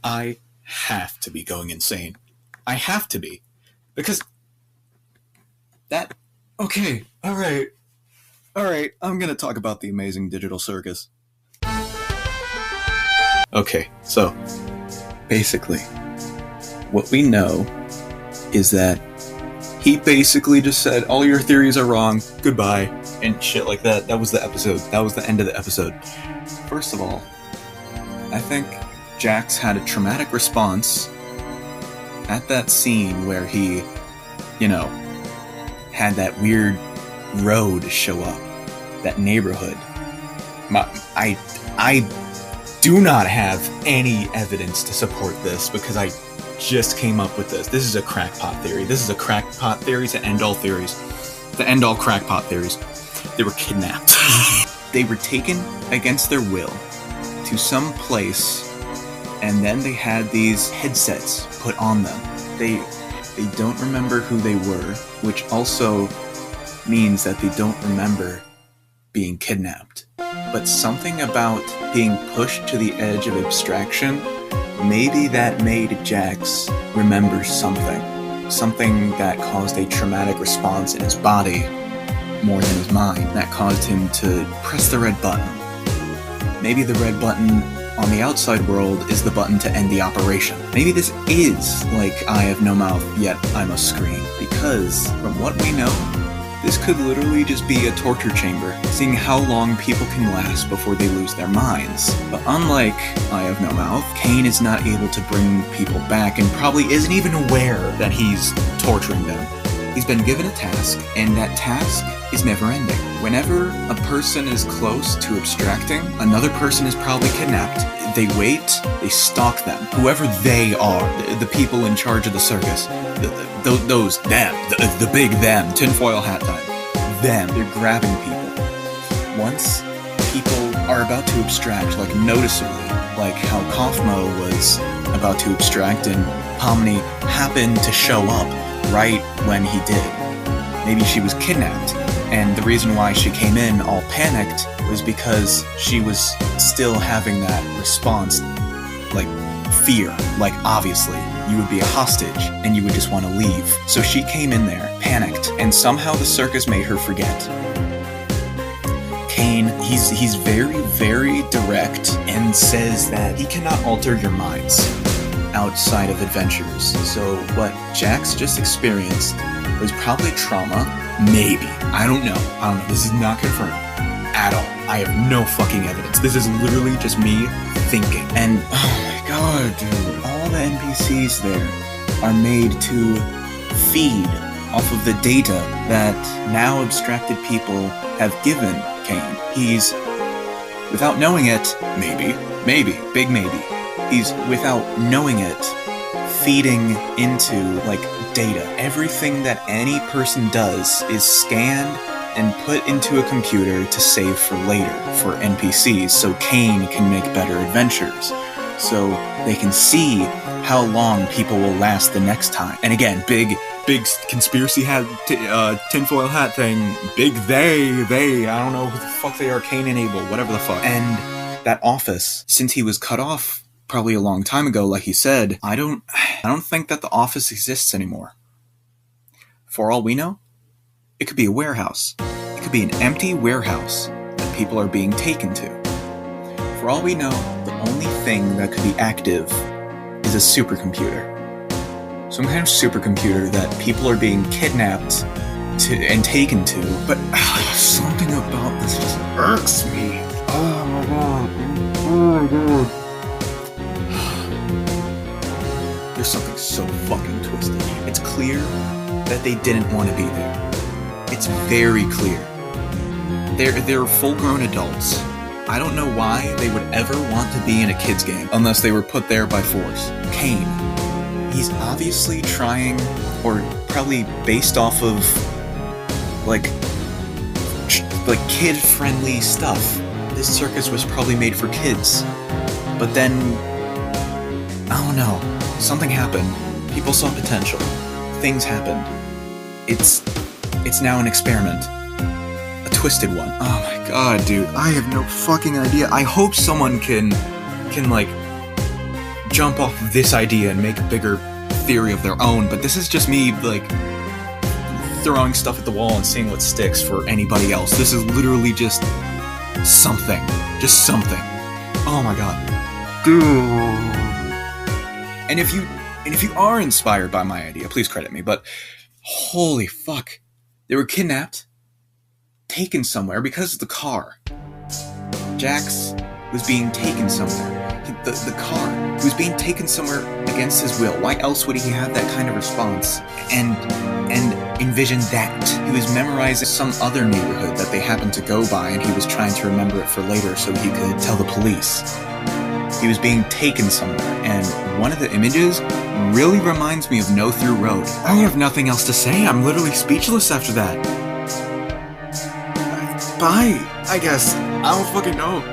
I have to be going insane. I have to be. Because that... Okay, alright, I'm gonna talk about the amazing digital circus. Okay, so, basically, what we know is that he basically just said, all your theories are wrong, goodbye, and shit like that. That was the episode. That was the end of the episode. First of all, I think Jax had a traumatic response at that scene where he, had that weird road show up, that neighborhood. I do not have any evidence to support this because I just came up with this. This is a crackpot theory. This is a crackpot theory to end all theories. The end all crackpot theories. They were kidnapped. They were taken against their will to some place, and then they had these headsets put on them. They don't remember who they were, which also means that they don't remember being kidnapped. But something about being pushed to the edge of abstraction, maybe that made Jax remember something. Something that caused a traumatic response in his body more than his mind, that caused him to press the red button. Maybe the red button on the outside world is the button to end the operation. Maybe this is like I have no mouth, yet I must scream. Because, from what we know, this could literally just be a torture chamber, seeing how long people can last before they lose their minds. But unlike I Have No Mouth, Kane is not able to bring people back and probably isn't even aware that he's torturing them. He's been given a task, and that task is never-ending. Whenever a person is close to abstracting, another person is probably kidnapped. They wait, they stalk them. Whoever they are, the people in charge of the circus, the big them, tinfoil hat time, them, they're grabbing people. Once people are about to abstract, like noticeably, like how Kaufmo was about to abstract and Pomni happened to show up right when he did. Maybe she was kidnapped, and the reason why she came in all panicked was because she was still having that response, like fear. Like, obviously, you would be a hostage, and you would just want to leave. So she came in there, panicked, and somehow the circus made her forget. Kane, he's very, very direct, and says that he cannot alter your minds outside of adventures. So what Jax just experienced was probably trauma. Maybe. I don't know. This is not confirmed at all. I have no fucking evidence. This is literally just me thinking. And, oh my god, dude. All the NPCs there are made to feed off of the data that now abstracted people have given Kane. He's, without knowing it, maybe, big maybe, he's, without knowing it, feeding into, like, data. Everything that any person does is scanned and put into a computer to save for later, for NPCs, so Kane can make better adventures. So they can see how long people will last the next time. And again, big conspiracy hat, tinfoil hat thing, big they, I don't know who the fuck they are, Kane and Abel, whatever the fuck. And that office, since he was cut off probably a long time ago, like he said, I don't think that the office exists anymore. For all we know, it could be a warehouse. It could be an empty warehouse that people are being taken to. For all we know, the only thing that could be active is a supercomputer. Some kind of supercomputer that people are being kidnapped to and taken to. But something about this just irks me. Oh my god. There's something so fucking twisted. It's clear that they didn't want to be there. It's very clear. They're full-grown adults. I don't know why they would ever want to be in a kid's game unless they were put there by force. Kane, he's obviously trying, or probably based off of, like kid-friendly stuff. This circus was probably made for kids. But then, I don't know, something happened. People saw potential. Things happened. It's now an experiment. A twisted one. Oh my god, dude. I have no fucking idea. I hope someone can jump off of this idea and make a bigger theory of their own, but this is just me, like, throwing stuff at the wall and seeing what sticks for anybody else. This is literally just something. Just something. Oh my god. Dude. And if you are inspired by my idea, please credit me, but holy fuck. They were kidnapped, taken somewhere because of the car. Jax was being taken somewhere. The car. He was being taken somewhere against his will. Why else would he have that kind of response? And envision that. He was memorizing some other neighborhood that they happened to go by, and he was trying to remember it for later so he could tell the police. He was being taken somewhere, and one of the images really reminds me of No Through Road. I have nothing else to say. I'm literally speechless after that. Bye, I guess. I don't fucking know.